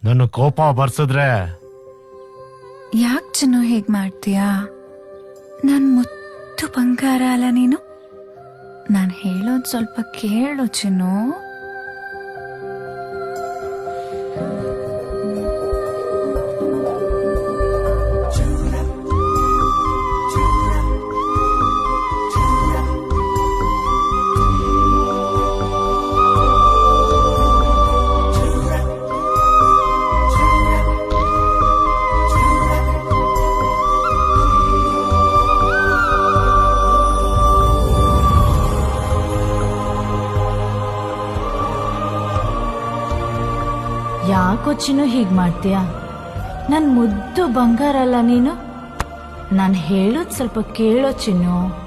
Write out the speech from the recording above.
ನನ್ನ ಕೋಪ ಬರ್ಸಿದ್ರೆ ಯಾಕೆ ಚಿನ್ನು ಹೇಗ್ ಮಾಡ್ತೀಯಾ? ನನ್ ಮುತ್ತು ಬಂಗಾರ ಅಲ್ಲ ನೀನು. ನಾನ್ ಹೇಳೋದ್ ಸ್ವಲ್ಪ ಕೇಳು ಚಿನ್ನು. ಯಾಕೋ ಚಿನ್ನು ಹೀಗ್ ಮಾಡ್ತೀಯ? ನನ್ ಮುದ್ದು ಬಂಗಾರ ಅಲ್ಲ ನೀನು. ನಾನು ಹೇಳೋದ್ ಸ್ವಲ್ಪ ಕೇಳೋ ಚಿನ್ನು.